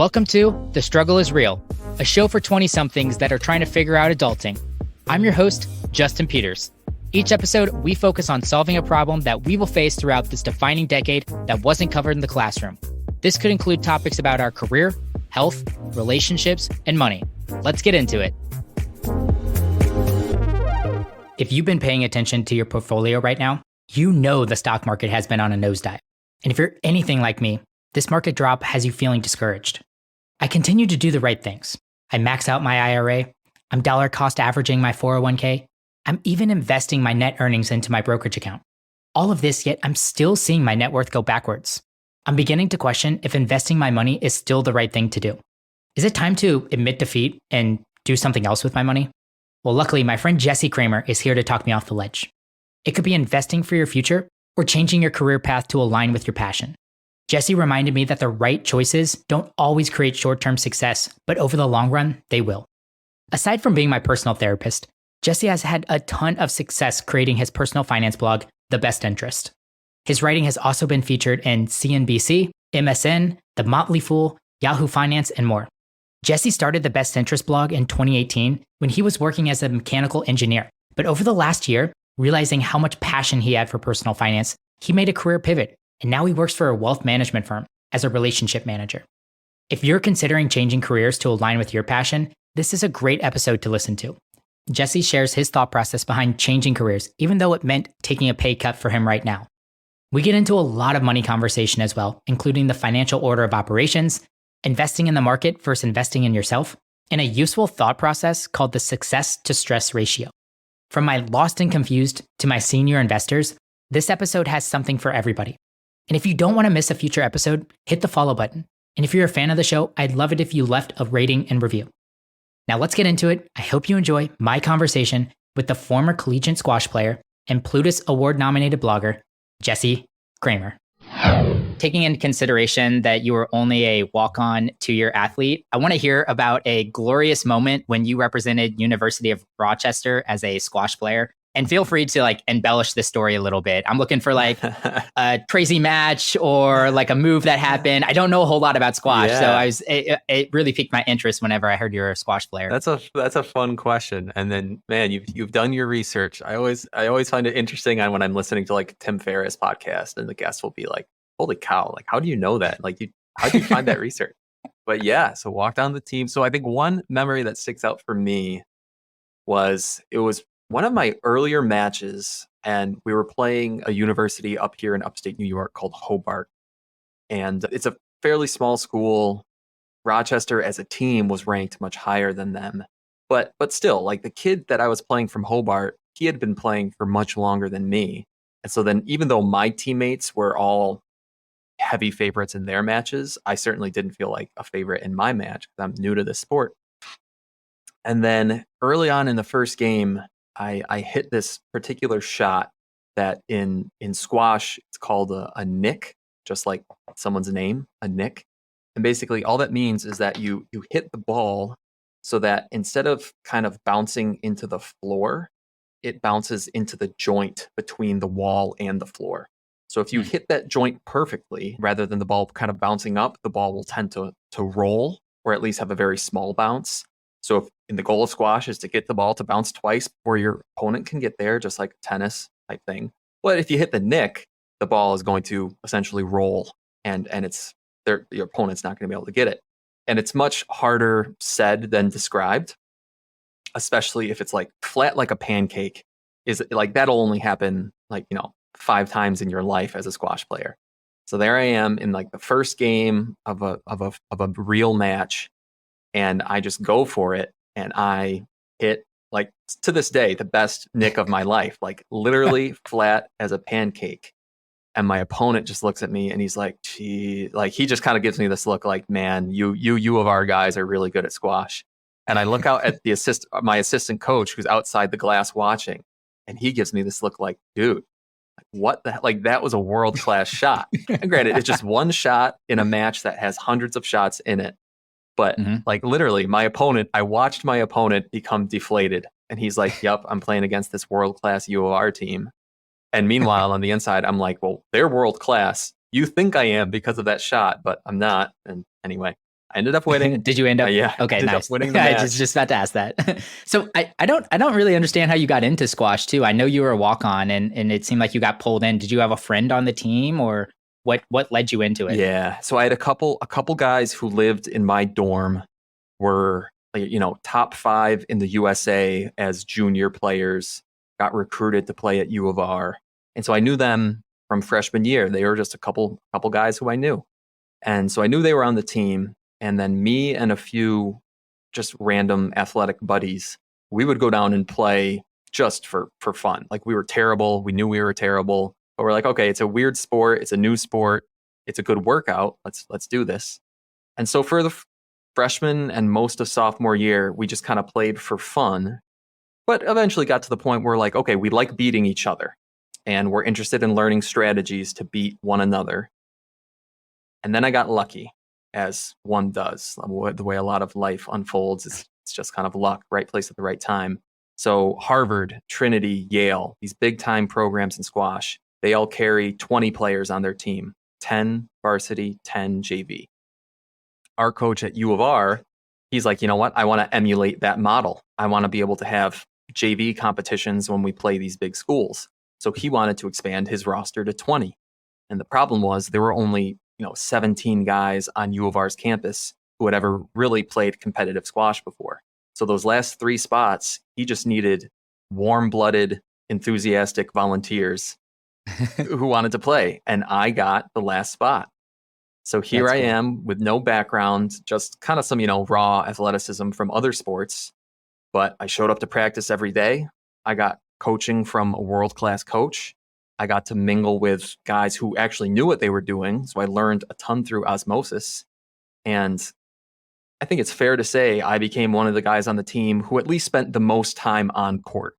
Welcome to The Struggle is Real, a show for 20-somethings that are trying to figure out adulting. I'm your host, Justin Peters. Each episode, we focus on solving a problem that we will face throughout this defining decade that wasn't covered in the classroom. This could include topics about our career, health, relationships, and money. Let's get into it. If you've been paying attention to your portfolio right now, you know the stock market has been on a nosedive. And if you're anything like me, this market drop has you feeling discouraged. I continue to do the right things. I max out my IRA. I'm dollar cost averaging my 401k. I'm even investing my net earnings into my brokerage account. All of this, yet I'm still seeing my net worth go backwards. I'm beginning to question if investing my money is still the right thing to do. Is it time to admit defeat and do something else with my money? Well, luckily, my friend Jesse Cramer is here to talk me off the ledge. It could be investing for your future or changing your career path to align with your passion. Jesse reminded me that the right choices don't always create short-term success, but over the long run, they will. Aside from being my personal therapist, Jesse has had a ton of success creating his personal finance blog, The Best Interest. His writing has also been featured in CNBC, MSN, The Motley Fool, Yahoo Finance, and more. Jesse started The Best Interest blog in 2018 when he was working as a mechanical engineer, but over the last year, realizing how much passion he had for personal finance, he made a career pivot, and now he works for a wealth management firm as a relationship manager. If you're considering changing careers to align with your passion, this is a great episode to listen to. Jesse shares his thought process behind changing careers, even though it meant taking a pay cut for him right now. We get into a lot of money conversation as well, including the financial order of operations, investing in the market versus investing in yourself, and a useful thought process called the success to stress ratio. From my lost and confused to my senior investors, this episode has something for everybody. And if you don't want to miss a future episode, hit the follow button. And if you're a fan of the show, I'd love it if you left a rating and review. Now let's get into it. I hope you enjoy my conversation with the former collegiate squash player and Plutus Award-nominated blogger, Jesse Cramer. Taking into consideration that you were only a walk-on two-year athlete, I want to hear about a glorious moment when you represented University of Rochester as a squash player. And feel free to embellish this story a little bit. I'm looking for a crazy match or a move that happened. I don't know a whole lot about squash, so it really piqued my interest whenever I heard you're a squash player. That's a fun question. And then, man, you've done your research. I always find it interesting when I'm listening to Tim Ferriss podcast, and the guest will be like, "Holy cow! How do you know that? How do you find that research?" But yeah, so walked on the team. So I think one memory that sticks out for me was one of my earlier matches, and we were playing a university up here in upstate New York called Hobart. And it's a fairly small school. Rochester as a team was ranked much higher than them. But still, the kid that I was playing from Hobart, he had been playing for much longer than me. And so then even though my teammates were all heavy favorites in their matches, I certainly didn't feel like a favorite in my match because I'm new to this sport. And then early on in the first game, I hit this particular shot that in squash, it's called a nick, just like someone's name, a nick. And basically all that means is that you hit the ball so that instead of kind of bouncing into the floor, it bounces into the joint between the wall and the floor. So if you hit that joint perfectly, rather than the ball kind of bouncing up, the ball will tend to roll or at least have a very small bounce. So if the goal of squash is to get the ball to bounce twice before your opponent can get there, just like tennis type thing. But if you hit the nick, the ball is going to essentially roll and your opponent's not going to be able to get it. And it's much harder said than described, especially if it's flat like a pancake. Is that'll only happen 5 times in your life as a squash player. So there I am in the first game of a real match. And I just go for it, and I hit, to this day, the best nick of my life, literally flat as a pancake. And my opponent just looks at me, and he's like, gee, he just kind of gives me this look man, you of our guys are really good at squash. And I look out at my assistant coach who's outside the glass watching, and he gives me this look dude, what the heck? That was a world-class shot. And granted, it's just one shot in a match that has hundreds of shots in it. But literally I watched my opponent become deflated, and he's like, yep, I'm playing against this world-class U of R team. And meanwhile, on the inside, I'm like, well, they're world-class. You think I am because of that shot, but I'm not. And anyway, I ended up winning. Did you end up? Yeah. Okay, ended nice. up winning the I match. just about to ask that. So I don't really understand how you got into squash too. I know you were a walk-on and it seemed like you got pulled in. Did you have a friend on the team or what led you into it? Yeah. So I had a couple guys who lived in my dorm were, top 5 in the USA as junior players, got recruited to play at U of R. And so I knew them from freshman year. They were just a couple guys who I knew. And so I knew they were on the team. And then me and a few just random athletic buddies, we would go down and play just for fun. Like we were terrible. We knew we were terrible. But we're like, okay, it's a weird sport. It's a new sport. It's a good workout. Let's do this. And so for the freshman and most of sophomore year, we just kind of played for fun, but eventually got to the point where like, okay, we like beating each other and we're interested in learning strategies to beat one another. And then I got lucky, as one does. The way a lot of life unfolds is it's just kind of luck, right place at the right time. So Harvard, Trinity, Yale, these big time programs in squash, they all carry 20 players on their team, 10 varsity, 10 JV. Our coach at U of R, he's like, you know what? I want to emulate that model. I want to be able to have JV competitions when we play these big schools. So he wanted to expand his roster to 20. And the problem was there were only 17 guys on U of R's campus who had ever really played competitive squash before. So those last 3 spots, he just needed warm-blooded, enthusiastic volunteers who wanted to play. And I got the last spot. So here I am with no background, just kind of some, raw athleticism from other sports. But I showed up to practice every day. I got coaching from a world-class coach. I got to mingle with guys who actually knew what they were doing. So I learned a ton through osmosis. And I think it's fair to say I became one of the guys on the team who at least spent the most time on court,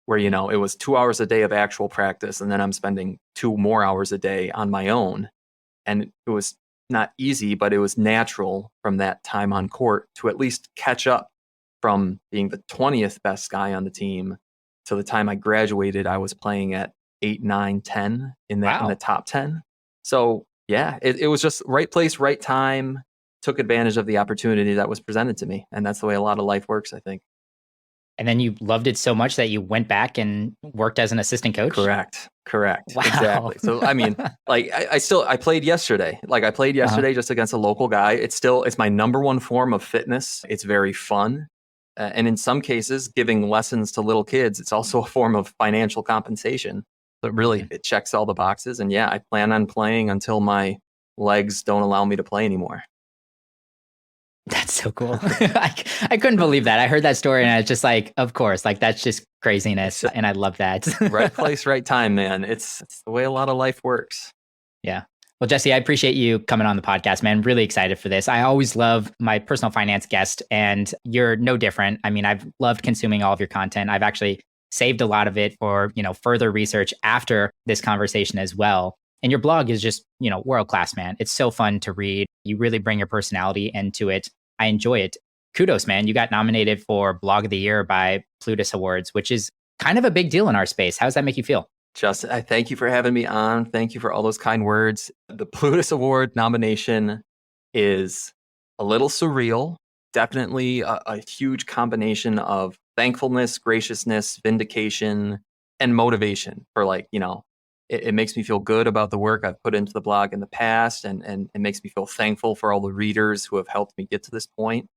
where, it was 2 hours a day of actual practice. And then I'm spending 2 more hours a day on my own. And it was not easy, but it was natural from that time on court to at least catch up from being the 20th best guy on the team to the time I graduated. I was playing at 8, 9, 10 in the top 10. So yeah, it was just right place, right time, took advantage of the opportunity that was presented to me. And that's the way a lot of life works, I think. And then you loved it so much that you went back and worked as an assistant coach? Correct. Wow. Exactly. So, I mean, like I played yesterday. Like I played yesterday just against a local guy. It's my number one form of fitness. It's very fun. And in some cases, giving lessons to little kids, it's also a form of financial compensation. But really, it checks all the boxes. And yeah, I plan on playing until my legs don't allow me to play anymore. That's so cool. I couldn't believe that. I heard that story and I was just like, of course, like that's just craziness. And I love that. Right place, right time, man. It's the way a lot of life works. Yeah. Well, Jesse, I appreciate you coming on the podcast, man. Really excited for this. I always love my personal finance guest and you're no different. I mean, I've loved consuming all of your content. I've actually saved a lot of it for, further research after this conversation as well. And your blog is just, world class, man. It's so fun to read. You really bring your personality into it. I enjoy it. Kudos, man. You got nominated for Blog of the Year by Plutus Awards, which is kind of a big deal in our space. How does that make you feel? Justin, I thank you for having me on. Thank you for all those kind words. The Plutus Award nomination is a little surreal. Definitely a huge combination of thankfulness, graciousness, vindication, and motivation for it makes me feel good about the work I've put into the blog in the past, and it makes me feel thankful for all the readers who have helped me get to this point.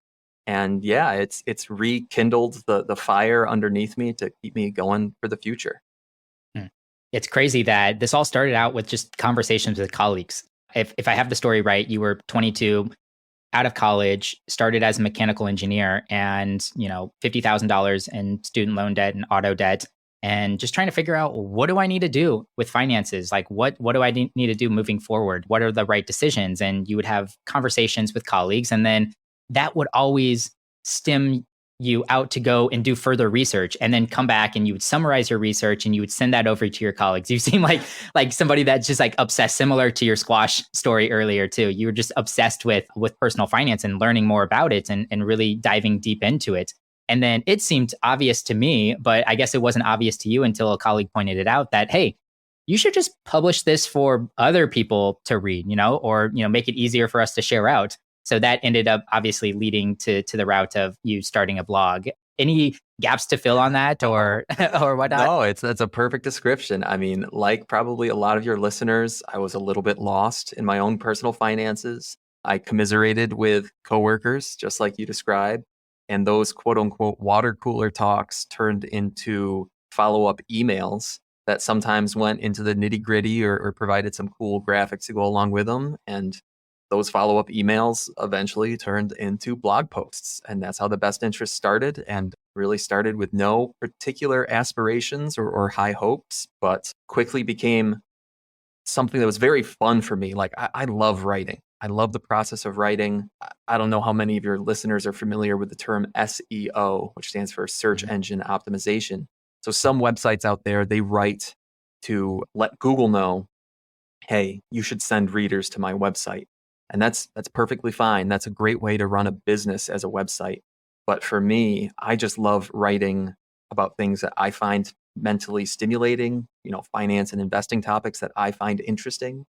And yeah, it's rekindled the fire underneath me to keep me going for the future. It's crazy that this all started out with just conversations with colleagues. If I have the story right, you were 22, out of college, started as a mechanical engineer and, $50,000 in student loan debt and auto debt. And just trying to figure out, what do I need to do with finances? Like, what do I need to do moving forward? What are the right decisions? And you would have conversations with colleagues, and then that would always stem you out to go and do further research, and then come back and you would summarize your research and you would send that over to your colleagues. You seem like somebody that's just like obsessed, similar to your squash story earlier too. You were just obsessed with personal finance and learning more about it and really diving deep into it. And then it seemed obvious to me, but I guess it wasn't obvious to you until a colleague pointed it out that, hey, you should just publish this for other people to read, or make it easier for us to share out. So that ended up obviously leading to the route of you starting a blog. Any gaps to fill on that or or whatnot? No, that's a perfect description. I mean, like probably a lot of your listeners, I was a little bit lost in my own personal finances. I commiserated with coworkers, just like you described. And those quote unquote water cooler talks turned into follow-up emails that sometimes went into the nitty-gritty or provided some cool graphics to go along with them. And those follow-up emails eventually turned into blog posts. And that's how the Best Interest started, and really started with no particular aspirations or high hopes, but quickly became something that was very fun for me. Like I love writing. I love the process of writing. I don't know how many of your listeners are familiar with the term SEO, which stands for search engine optimization. So some websites out there, they write to let Google know, hey, you should send readers to my website. And that's perfectly fine. That's a great way to run a business as a website. But for me, I just love writing about things that I find mentally stimulating, finance and investing topics that I find interesting.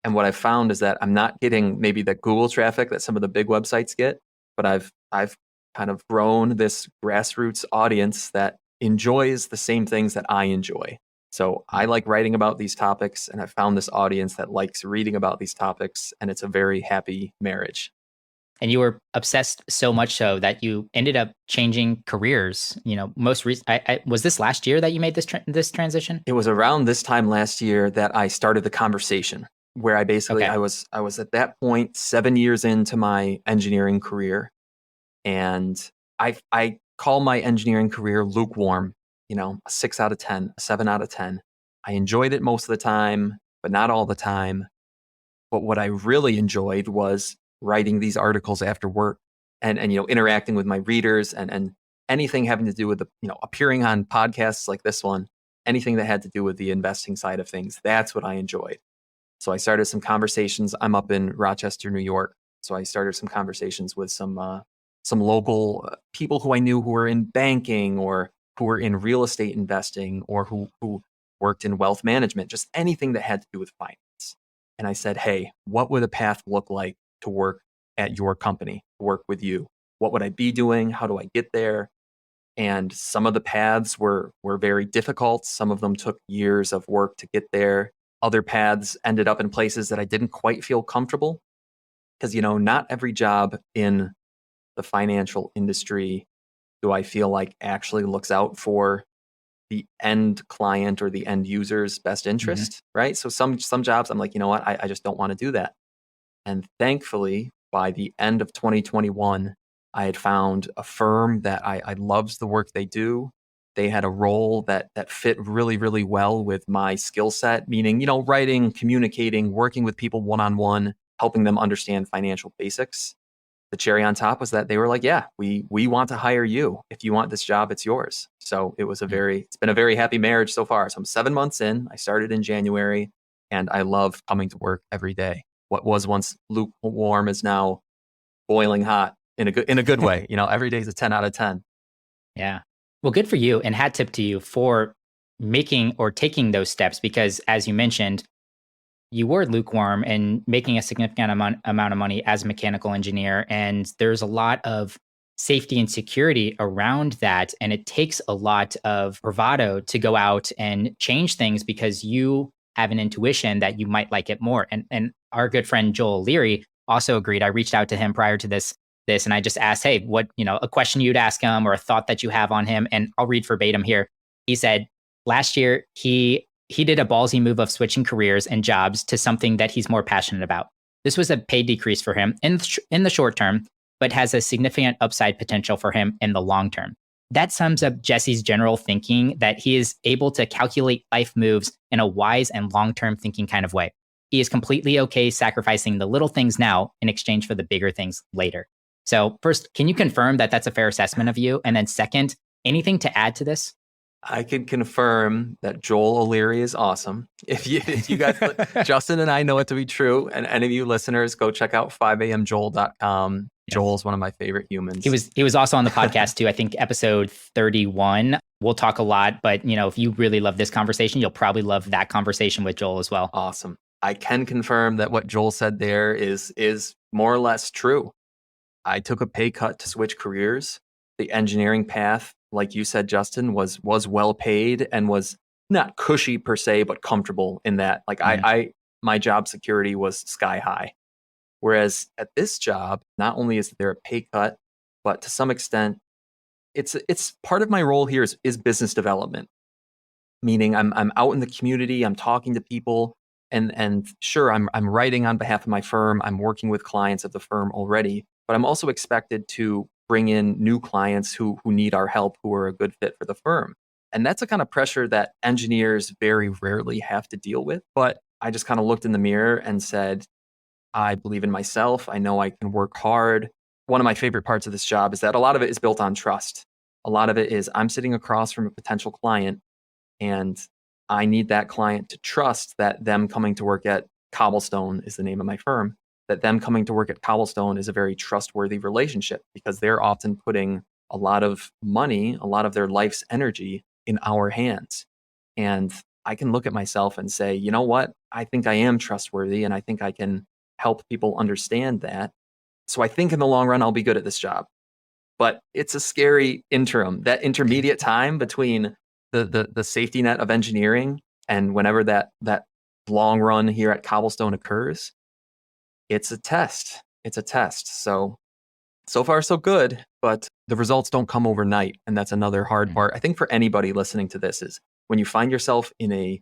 And what I've found is that I'm not getting maybe the Google traffic that some of the big websites get, but I've kind of grown this grassroots audience that enjoys the same things that I enjoy. So I like writing about these topics, and I found this audience that likes reading about these topics, and it's a very happy marriage. And you were obsessed so much so that you ended up changing careers. Most recent, was this last year that you made this transition? It was around this time last year that I started the conversation, where I basically Okay. I was at that point 7 years into my engineering career, and I call my engineering career lukewarm. A 6 out of 10, a 7 out of 10. I enjoyed it most of the time, but not all the time. But what I really enjoyed was writing these articles after work and interacting with my readers and anything having to do with appearing on podcasts like this one, anything that had to do with the investing side of things. That's what I enjoyed. So I started some conversations. I'm up in Rochester, New York. So I started some conversations with some local people who I knew who were in banking or who were in real estate investing or who worked in wealth management, just anything that had to do with finance. And I said, hey, what would a path look like to work at your company, work with you? What would I be doing? How do I get there? And some of the paths were very difficult. Some of them took years of work to get there. Other paths ended up in places that I didn't quite feel comfortable because, not every job in the financial industry do I feel like actually looks out for the end client or the end user's best interest, right? So some jobs I'm like, you know what, I just don't want to do that. And thankfully, by the end of 2021, I had found a firm that I loved the work they do. They had a role that fit really, really well with my skill set, meaning, writing, communicating, working with people one-on-one, helping them understand financial basics. The cherry on top was that they were like, yeah, we want to hire you. If you want this job, it's yours. So it's been a very happy marriage so far. So I'm 7 months in. I started in January, and I love coming to work every day. What was once lukewarm is now boiling hot in a good way. Every day is a 10 out of 10. Yeah. Well, good for you. And hat tip to you for making or taking those steps, because as you mentioned, you were lukewarm and making a significant amount of money as a mechanical engineer. And there's a lot of safety and security around that. And it takes a lot of bravado to go out and change things because you have an intuition that you might like it more. And our good friend Joel Leary also agreed. I reached out to him prior to this and I just asked, hey, what, a question you'd ask him or a thought that you have on him. And I'll read verbatim here. He said, last year, he did a ballsy move of switching careers and jobs to something that he's more passionate about. This was a pay decrease for him in the short term, but has a significant upside potential for him in the long term. That sums up Jesse's general thinking, that he is able to calculate life moves in a wise and long-term thinking kind of way. He is completely okay sacrificing the little things now in exchange for the bigger things later. So first, can you confirm that that's a fair assessment of you? And then second, anything to add to this? I can confirm that Joel O'Leary is awesome. If you guys, Justin and I know it to be true, and any of you listeners, go check out 5amjoel.com. Yes. Joel's one of my favorite humans. He was also on the podcast too. I think episode 31. We'll talk a lot, but if you really love this conversation, you'll probably love that conversation with Joel as well. Awesome. I can confirm that what Joel said there is more or less true. I took a pay cut to switch careers. The engineering path, like you said, Justin, was well paid and was not cushy per se, but comfortable in that. Like I my job security was sky high. Whereas at this job, not only is there a pay cut, but to some extent, it's part of my role here is business development. Meaning I'm out in the community, I'm talking to people, and sure, I'm writing on behalf of my firm, I'm working with clients of the firm already, but I'm also expected to bring in new clients who need our help, who are a good fit for the firm. And that's a kind of pressure that engineers very rarely have to deal with. But I just kind of looked in the mirror and said, I believe in myself. I know I can work hard. One of my favorite parts of this job is that a lot of it is built on trust. A lot of it is I'm sitting across from a potential client, and I need that client to trust that them coming to work at Cobblestone is the name of my firm, that them coming to work at Cobblestone is a very trustworthy relationship because they're often putting a lot of money, a lot of their life's energy in our hands. And I can look at myself and say, you know what? I think I am trustworthy and I think I can help people understand that. So I think in the long run, I'll be good at this job. But it's a scary interim, that intermediate time between the safety net of engineering and whenever that long run here at Cobblestone occurs. It's a test. It's a test. So far so good, but the results don't come overnight. And that's another hard part. I think for anybody listening to this is when you find yourself in a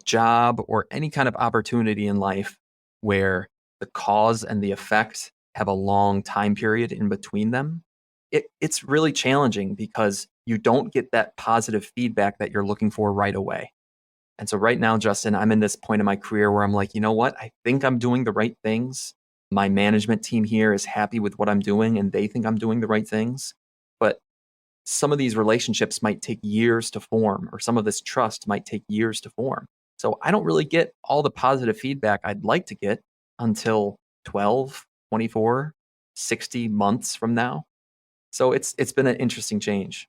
job or any kind of opportunity in life where the cause and the effect have a long time period in between them, it's really challenging because you don't get that positive feedback that you're looking for right away. And so right now, Justin, I'm in this point in my career where I'm like, you know what? I think I'm doing the right things. My management team here is happy with what I'm doing and they think I'm doing the right things. But some of these relationships might take years to form, or some of this trust might take years to form. So I don't really get all the positive feedback I'd like to get until 12, 24, 60 months from now. So it's been an interesting change.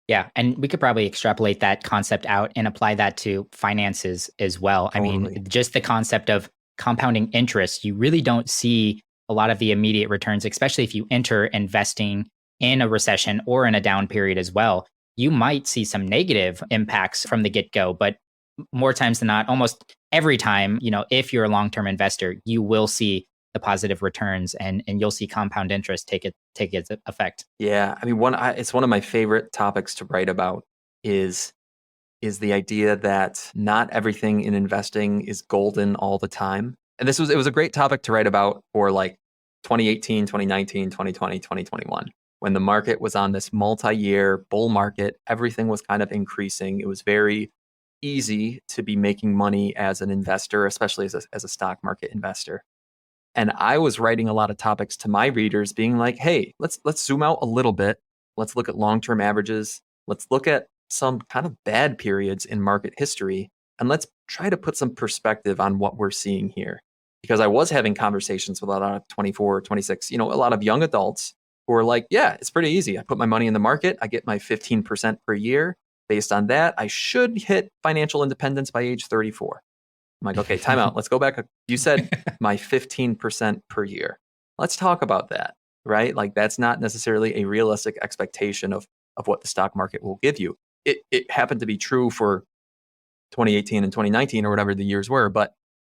Yeah, and we could probably extrapolate that concept out and apply that to finances as well. Totally. I mean, just the concept of compounding interest, you really don't see a lot of the immediate returns, especially if you enter investing in a recession or in a down period as well. You might see some negative impacts from the get-go, but more times than not, almost every time, if you're a long-term investor, you will see the positive returns and you'll see compound interest take its effect. Yeah, I mean, it's one of my favorite topics to write about is the idea that not everything in investing is golden all the time. And it was a great topic to write about for like 2018, 2019, 2020, 2021, when the market was on this multi-year bull market. Everything was kind of increasing. It was very easy to be making money as an investor, especially as a stock market investor. And I was writing a lot of topics to my readers being like, hey, let's zoom out a little bit. Let's look at long-term averages. Let's look at some kind of bad periods in market history. And let's try to put some perspective on what we're seeing here. Because I was having conversations with a lot of 24, 26, a lot of young adults who are like, yeah, it's pretty easy. I put my money in the market. I get my 15% per year. Based on that, I should hit financial independence by age 34. I'm like, okay, time out. Let's go back. You said my 15% per year. Let's talk about that, right? Like that's not necessarily a realistic expectation of what the stock market will give you. It happened to be true for 2018 and 2019 or whatever the years were, but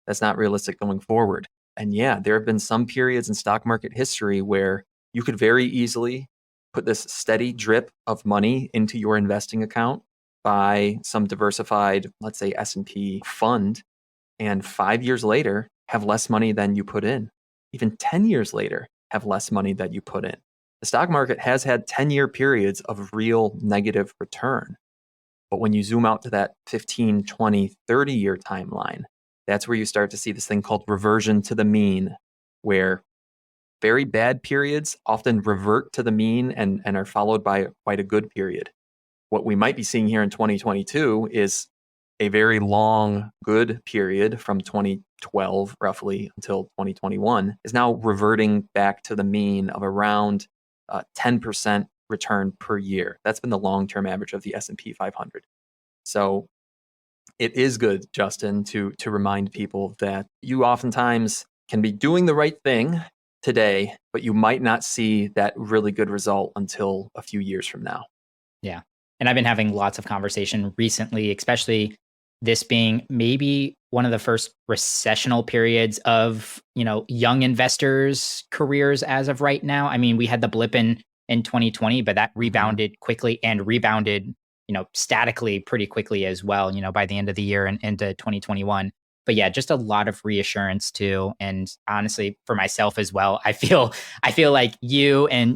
that's not realistic going forward. And yeah, there have been some periods in stock market history where you could very easily put this steady drip of money into your investing account by some diversified, let's say S&P fund, and 5 years later have less money than you put in. Even 10 years later have less money than you put in. The stock market has had 10-year periods of real negative return. But when you zoom out to that 15, 20, 30-year timeline, that's where you start to see this thing called reversion to the mean, where very bad periods often revert to the mean and are followed by quite a good period. What we might be seeing here in 2022 is a very long, good period from 2012 roughly until 2021 is now reverting back to the mean of around 10% return per year. That's been the long-term average of the S&P 500. So it is good, Justin, to remind people that you oftentimes can be doing the right thing today, but you might not see that really good result until a few years from now. Yeah. And I've been having lots of conversation recently, especially this being maybe one of the first recessional periods of, young investors' careers as of right now. I mean, we had the blip in 2020, but that rebounded quickly and rebounded, statically pretty quickly as well, by the end of the year and into 2021. But yeah, just a lot of reassurance too. And honestly, for myself as well, I feel like you and,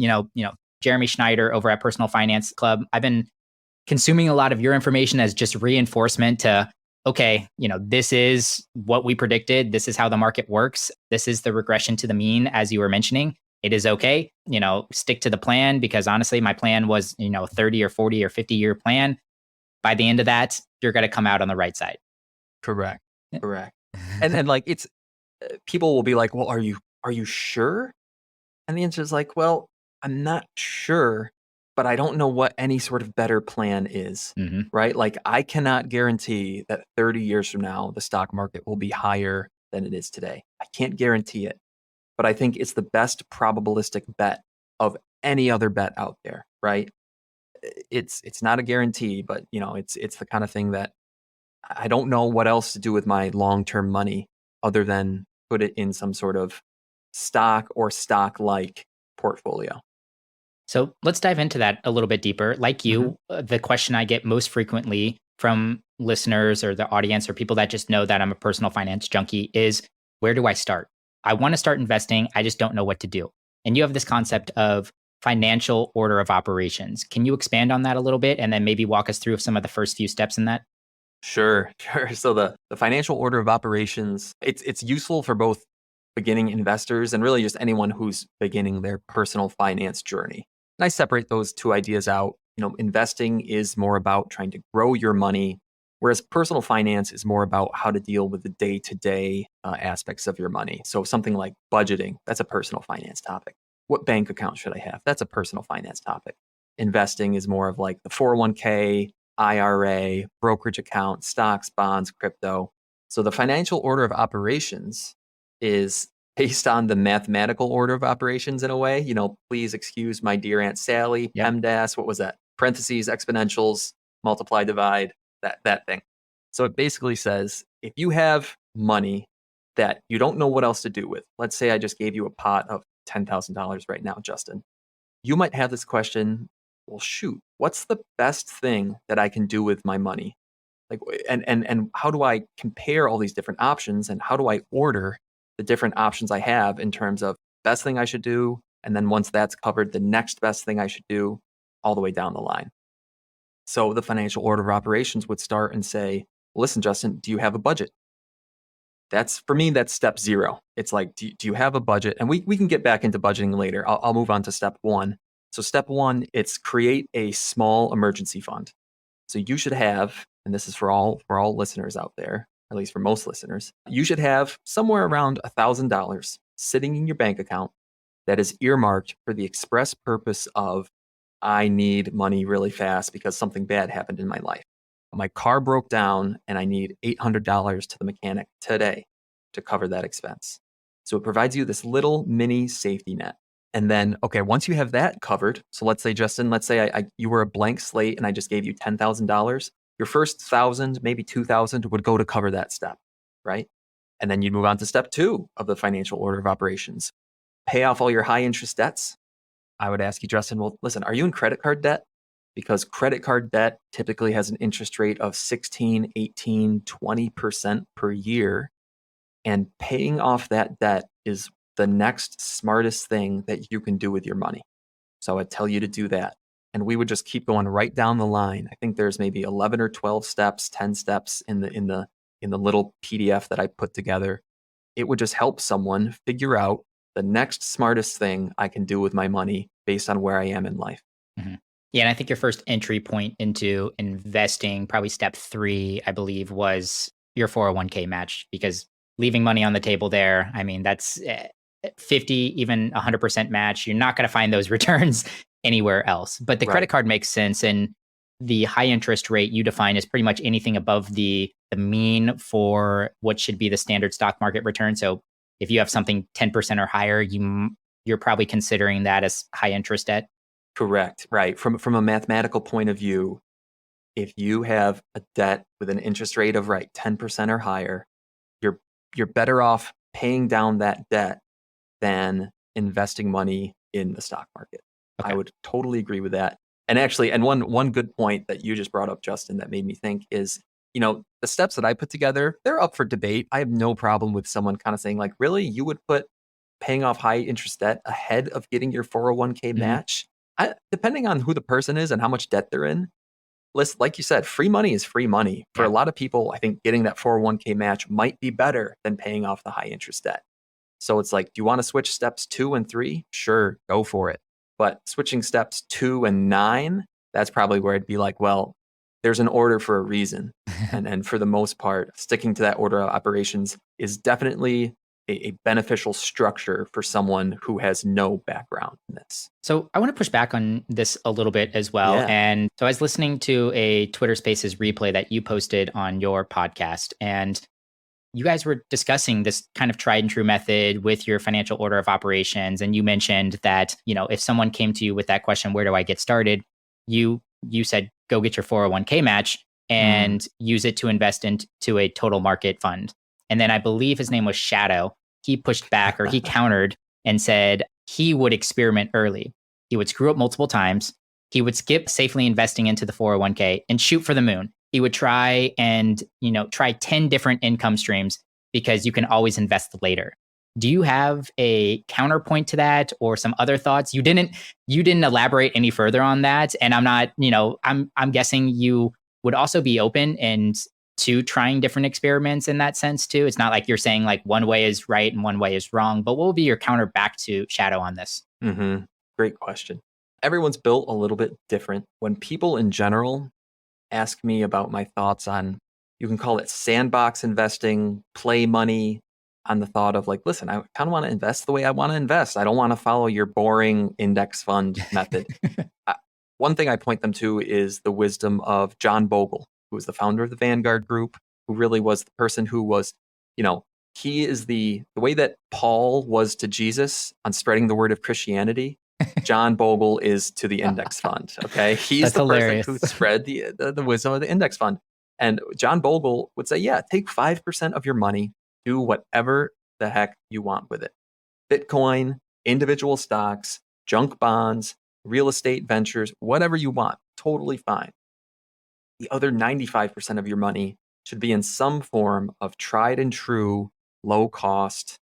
Jeremy Schneider over at Personal Finance Club, I've been consuming a lot of your information as just reinforcement to, okay, this is what we predicted. This is how the market works. This is the regression to the mean, as you were mentioning. It is okay, stick to the plan, because honestly, my plan was, 30 or 40 or 50-year plan. By the end of that, you're going to come out on the right side. Correct. Correct. And like, it's people will be like, well, are you sure? And the answer is like, well, I'm not sure, but I don't know what any sort of better plan is, right? Like, I cannot guarantee that 30 years from now, the stock market will be higher than it is today. I can't guarantee it, but I think it's the best probabilistic bet of any other bet out there, right? It's not a guarantee, but it's the kind of thing that I don't know what else to do with my long-term money other than put it in some sort of stock or stock-like portfolio. So let's dive into that a little bit deeper. Like you, the question I get most frequently from listeners or the audience or people that just know that I'm a personal finance junkie is, where do I start? I want to start investing. I just don't know what to do. And you have this concept of financial order of operations. Can you expand on that a little bit and then maybe walk us through some of the first few steps in that? Sure. So the financial order of operations, it's useful for both beginning investors and really just anyone who's beginning their personal finance journey. And I separate those two ideas out. Investing is more about trying to grow your money, whereas personal finance is more about how to deal with the day-to-day aspects of your money. So something like budgeting, that's a personal finance topic. What bank account should I have? That's a personal finance topic. Investing is more of like the 401k, IRA, brokerage account, stocks, bonds, crypto. So the financial order of operations is based on the mathematical order of operations in a way. Please excuse my dear Aunt Sally, PEMDAS, what was that? Parentheses, exponentials, multiply, divide, that thing. So it basically says, if you have money that you don't know what else to do with, let's say I just gave you a pot of $10,000 right now, Justin, you might have this question, well, shoot, what's the best thing that I can do with my money? Like, and how do I compare all these different options, and how do I order the different options I have in terms of best thing I should do, and then once that's covered, the next best thing I should do, all the way down the line. So the financial order of operations would start and say, listen, Justin, do you have a budget? For me, that's step zero. It's like, do you have a budget? And we can get back into budgeting later. I'll move on to step one. So step one, it's create a small emergency fund. So you should have, and this is for all listeners out there, at least for most listeners, you should have somewhere around $1,000 sitting in your bank account that is earmarked for the express purpose of, I need money really fast because something bad happened in my life. My car broke down and I need $800 to the mechanic today to cover that expense. So it provides you this little mini safety net. And then, okay, once you have that covered, so let's say, Justin, you were a blank slate and I just gave you $10,000. Your first 1,000, maybe 2,000 would go to cover that step, right? And then you'd move on to step two of the financial order of operations. Pay off all your high interest debts. I would ask you, Justin, well, listen, are you in credit card debt? Because credit card debt typically has an interest rate of 16, 18, 20% per year. And paying off that debt is the next smartest thing that you can do with your money. So I tell you to do that. And we would just keep going right down the line. I think there's maybe 11 or 12 steps, 10 steps in the little PDF that I put together. It would just help someone figure out the next smartest thing I can do with my money based on where I am in life. Mm-hmm. Yeah, and I think your first entry point into investing, probably step 3, I believe, was your 401k match, because leaving money on the table there, I mean, that's 50, even 100% match. You're not going to find those returns anywhere else. But the credit card makes sense. And the high interest rate you define as pretty much anything above the mean for what should be the standard stock market return. So if you have something 10% or higher, you're probably considering that as high interest debt. Correct. Right. From a mathematical point of view, if you have a debt with an interest rate of 10% or higher, you're better off paying down that debt than investing money in the stock market. Okay. I would totally agree with that. And actually, and one good point that you just brought up, Justin, that made me think is, the steps that I put together, they're up for debate. I have no problem with someone kind of saying really, you would put paying off high interest debt ahead of getting your 401k match? Depending on who the person is and how much debt they're in, like you said, free money is free money. For a lot of people, I think getting that 401k match might be better than paying off the high interest debt. So it's do you want to switch steps 2 and 3? Sure, go for it. But switching steps 2 and 9, that's probably where I'd be well, there's an order for a reason. and for the most part, sticking to that order of operations is definitely a beneficial structure for someone who has no background in this. So I want to push back on this a little bit as well. Yeah. And so I was listening to a Twitter Spaces replay that you posted on your podcast, and you guys were discussing this kind of tried and true method with your financial order of operations. And you mentioned that, if someone came to you with that question, where do I get started? You said, go get your 401k match and use it to invest into a total market fund. And then I believe his name was Shadow. He pushed back, or he countered and said he would experiment early. He would screw up multiple times. He would skip safely investing into the 401k and shoot for the moon. He would try 10 different income streams because you can always invest later. Do you have a counterpoint to that or some other thoughts? You didn't elaborate any further on that. And I'm not, I'm guessing you would also be open to trying different experiments in that sense too. It's not like you're saying one way is right and one way is wrong, but what will be your counter back to Shadow on this? Great question. Everyone's built a little bit different. When people in general ask me about my thoughts on, you can call it sandbox investing, play money, on the thought of listen, I kind of want to invest the way I want to invest. I don't want to follow your boring index fund method. One thing I point them to is the wisdom of John Bogle, who was the founder of the Vanguard Group, who really was the person who was, he is the way that Paul was to Jesus on spreading the word of Christianity. John Bogle is to the index fund. Okay. He's That's the hilarious. person who spread the wisdom of the index fund. And John Bogle would say, take 5% of your money, do whatever the heck you want with it. Bitcoin, individual stocks, junk bonds, real estate ventures, whatever you want, totally fine. The other 95% of your money should be in some form of tried and true, low cost.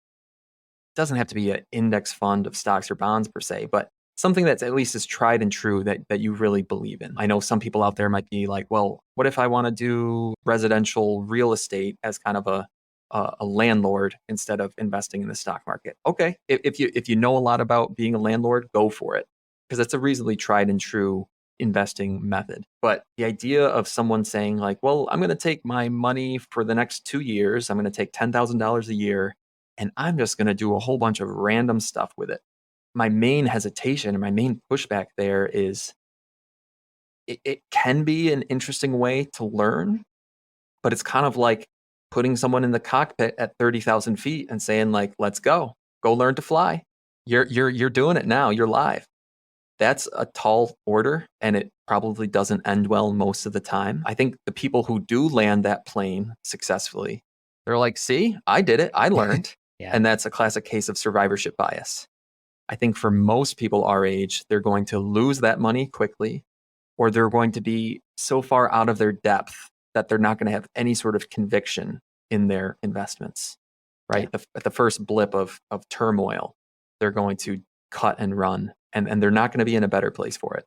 It doesn't have to be an index fund of stocks or bonds per se, but something that's at least is tried and true that you really believe in. I know some people out there might be well, what if I want to do residential real estate as kind of a landlord instead of investing in the stock market? Okay, if you know a lot about being a landlord, go for it, because it's a reasonably tried and true investing method. But the idea of someone saying well, I'm going to take my money for the next 2 years, I'm going to take $10,000 a year, and I'm just going to do a whole bunch of random stuff with it. My main hesitation and my main pushback there is it can be an interesting way to learn, but it's kind of like putting someone in the cockpit at 30,000 feet and saying let's go learn to fly. You're doing it now. You're live. That's a tall order, and it probably doesn't end well most of the time. I think the people who do land that plane successfully, they're see, I did it. I learned. And that's a classic case of survivorship bias. I think for most people our age, they're going to lose that money quickly, or they're going to be so far out of their depth that they're not going to have any sort of conviction in their investments, right? At the first blip of turmoil, they're going to cut and run. And they're not going to be in a better place for it.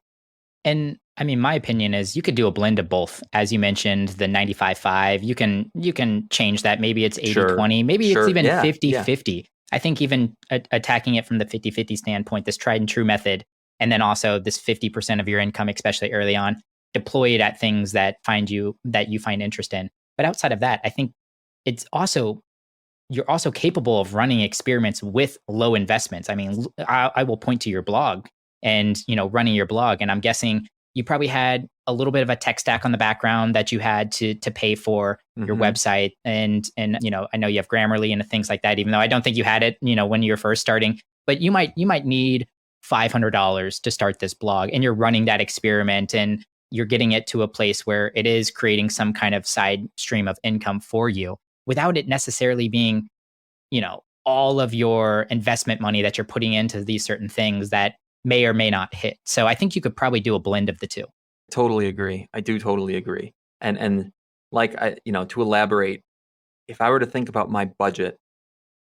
And I mean, my opinion is you could do a blend of both. As you mentioned, the 95-5, you can change that. Maybe it's 80-20, maybe it's even 50-50. I think even attacking it from the 50-50 standpoint, this tried and true method, and then also this 50% of your income, especially early on, deploy it at things that you find interest in. But outside of that, I think you're also capable of running experiments with low investments. I mean, I will point to your blog and, running your blog. And I'm guessing you probably had a little bit of a tech stack on the background that you had to pay for your website. And I know you have Grammarly and things like that, even though I don't think you had it, when you were first starting, but you might need $500 to start this blog, and you're running that experiment and you're getting it to a place where it is creating some kind of side stream of income for you without it necessarily being, all of your investment money that you're putting into these certain things that may or may not hit. So I think you could probably do a blend of the two. Totally agree. I do totally agree. And like to elaborate, if I were to think about my budget,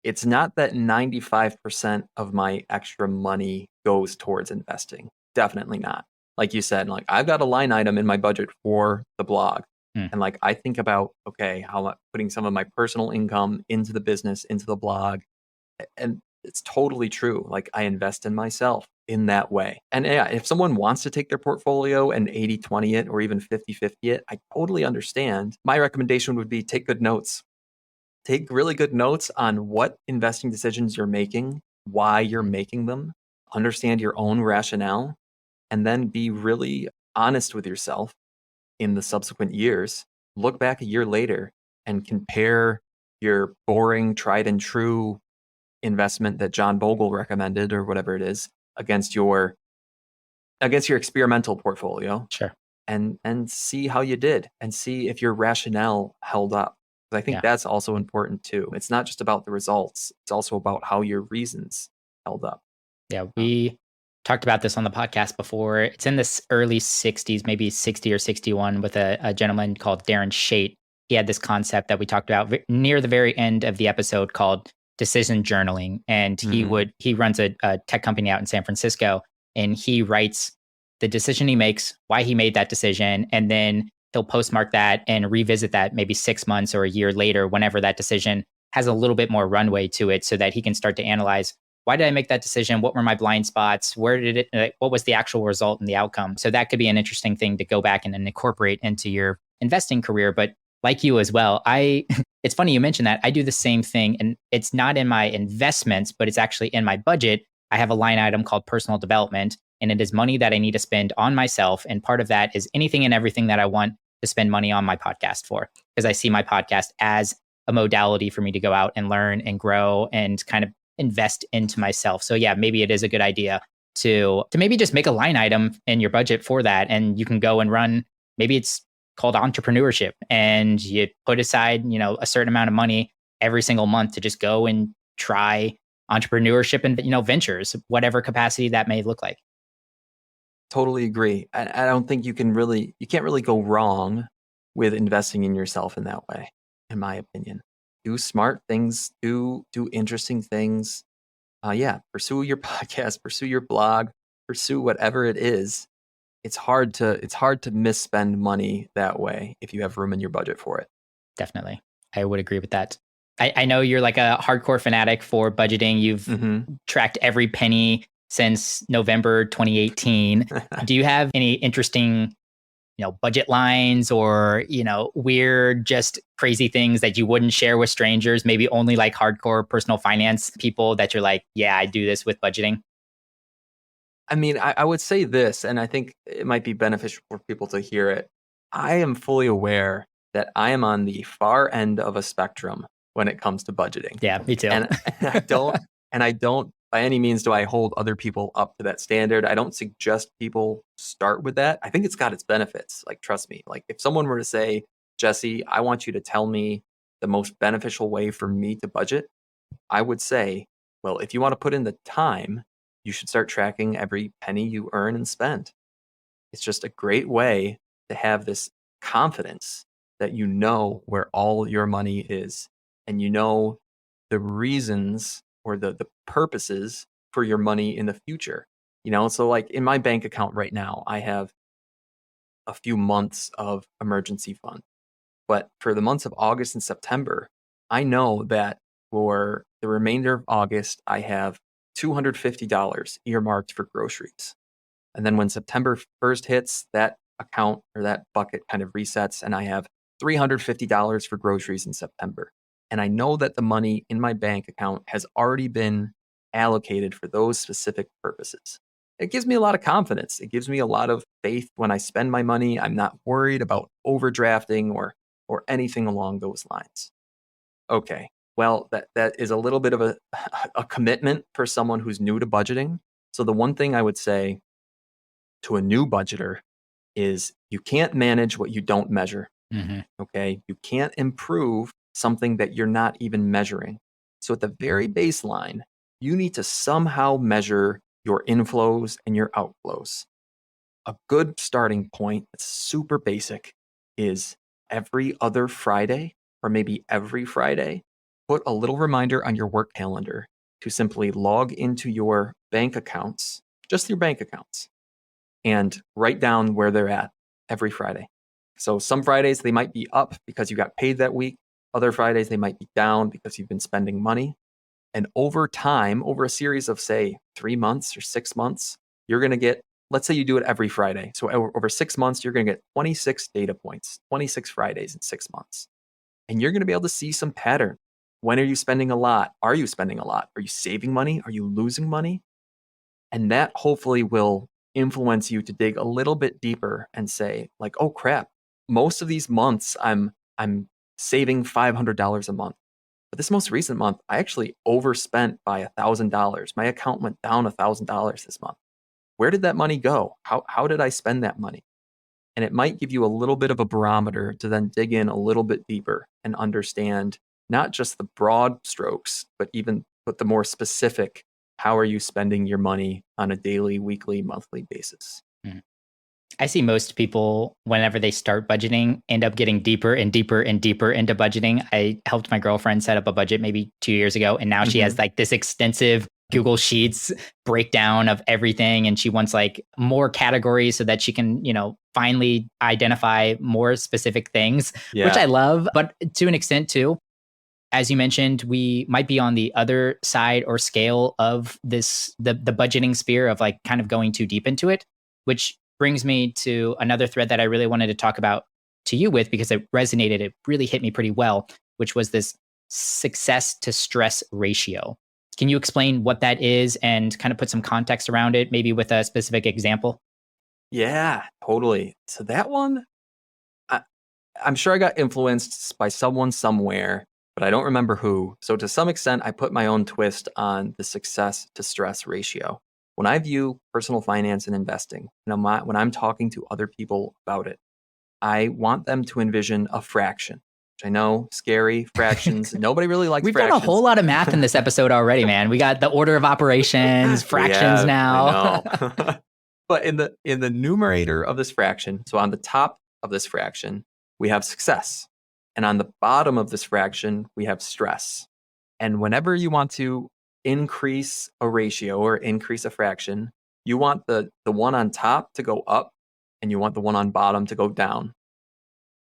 it's not that 95% of my extra money goes towards investing. Definitely not. Like you said, like I've got a line item in my budget for the blog. And like I think about, okay, how I'm putting some of my personal income into the business, into the blog. And it's totally true. Like I invest in myself in that way. And yeah, if someone wants to take their portfolio and 80-20 it or even 50-50 it, I totally understand. My recommendation would be take good notes. Take really good notes on what investing decisions you're making, why you're making them, understand your own rationale, and then be really honest with yourself in the subsequent years. Look back a year later and compare your boring, tried and true investment that John Bogle recommended or whatever it is against your experimental portfolio. Sure. And see how you did and see if your rationale held up. I think that's also important too. It's not just about the results. It's also about how your reasons held up. Yeah, we talked about this on the podcast before. It's in the early 60s, maybe 60 or 61, with a gentleman called Darren Shate. He had this concept that we talked about near the very end of the episode called decision journaling. And he runs a tech company out in San Francisco, and he writes the decision he makes, why he made that decision, and then he'll postmark that and revisit that maybe 6 months or a year later, whenever that decision has a little bit more runway to it, so that he can start to analyze, why did I make that decision? What were my blind spots? Where did it, what was the actual result and the outcome? So that could be an interesting thing to go back and incorporate into your investing career. But like you as well, it's funny you mentioned that. I do the same thing, and it's not in my investments, but it's actually in my budget. I have a line item called personal development, and it is money that I need to spend on myself. And part of that is anything and everything that I want to spend money on my podcast for, because I see my podcast as a modality for me to go out and learn and grow and kind of invest into myself. So yeah, maybe it is a good idea to maybe just make a line item in your budget for that. And you can go and run, maybe it's called entrepreneurship, and you put aside, a certain amount of money every single month to just go and try entrepreneurship and, ventures, whatever capacity that may look like. Totally agree. I don't think you can't really go wrong with investing in yourself in that way, in my opinion. Do smart things, do interesting things. Pursue your podcast, pursue your blog, pursue whatever it is. It's hard to misspend money that way if you have room in your budget for it. Definitely. I would agree with that. I know you're like a hardcore fanatic for budgeting. You've tracked every penny since November 2018. Do you have any interesting, budget lines or, weird, just crazy things that you wouldn't share with strangers, maybe only like hardcore personal finance people that you're like, yeah, I do this with budgeting? I mean, I would say this, and I think it might be beneficial for people to hear it. I am fully aware that I am on the far end of a spectrum when it comes to budgeting. Yeah, me too. And I don't by any means do I hold other people up to that standard. I don't suggest people start with that. I think it's got its benefits. Like, trust me, like if someone were to say, Jesse, I want you to tell me the most beneficial way for me to budget, I would say, well, if you want to put in the time, you should start tracking every penny you earn and spend. It's just a great way to have this confidence that you know where all your money is, and you know the reasons or the purposes for your money in the future. So like in my bank account right now, I have a few months of emergency fund. But for the months of August and September, I know that for the remainder of August, I have $250 earmarked for groceries. And then when September 1st hits, that account or that bucket kind of resets, and I have $350 for groceries in September. And I know that the money in my bank account has already been allocated for those specific purposes. It gives me a lot of confidence. It gives me a lot of faith when I spend my money. I'm not worried about overdrafting or anything along those lines. Okay, well, that is a little bit of a commitment for someone who's new to budgeting. So the one thing I would say to a new budgeter is you can't manage what you don't measure. Okay, you can't improve something that you're not even measuring. So at the very baseline, you need to somehow measure your inflows and your outflows. A good starting point that's super basic is every other Friday, or maybe every Friday, put a little reminder on your work calendar to simply log into your bank accounts, just your bank accounts, and write down where they're at every Friday. So some Fridays they might be up because you got paid that week. Other Fridays they might be down because you've been spending money. And over time, over a series of, say, 3 months or 6 months, you're going to get, let's say you do it every Friday. So over 6 months, you're going to get 26 data points, 26 Fridays in 6 months. And you're going to be able to see some pattern. When are you spending a lot? Are you spending a lot? Are you saving money? Are you losing money? And that hopefully will influence you to dig a little bit deeper and say, like, oh crap, most of these months I'm saving $500 a month. But this most recent month, I actually overspent by $1,000. My account went down $1,000 this month. Where did that money go? How did I spend that money? And it might give you a little bit of a barometer to then dig in a little bit deeper and understand not just the broad strokes, but the more specific, how are you spending your money on a daily, weekly, monthly basis? I see most people, whenever they start budgeting, end up getting deeper and deeper and deeper into budgeting. I helped my girlfriend set up a budget maybe 2 years ago, and now she has like this extensive Google Sheets breakdown of everything. And she wants like more categories so that she can, finally identify more specific things, which I love. But to an extent too, as you mentioned, we might be on the other side or scale of this, the budgeting sphere of like kind of going too deep into it, which brings me to another thread that I really wanted to talk about to you with, because it resonated. It really hit me pretty well, which was this success to stress ratio. Can you explain what that is and kind of put some context around it, maybe with a specific example? Yeah, totally. So that one, I'm sure I got influenced by someone somewhere, but I don't remember who. So to some extent, I put my own twist on the success to stress ratio. When I view personal finance and investing, when I'm talking to other people about it, I want them to envision a fraction, which I know, scary fractions. Nobody really likes We've fractions. done a whole lot of math in this episode already, man. We got the order of operations, fractions now. I know. But in the numerator of this fraction, so on the top of this fraction, we have success. And on the bottom of this fraction, we have stress. And whenever you want to increase a ratio or increase a fraction, you want the one on top to go up and you want the one on bottom to go down.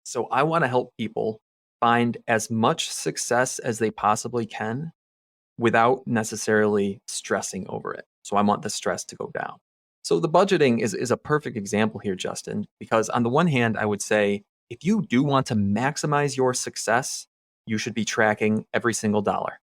So I want to help people find as much success as they possibly can without necessarily stressing over it. So I want the stress to go down. So the budgeting is a perfect example here, Justin, because on the one hand, I would say, if you do want to maximize your success, you should be tracking every single dollar.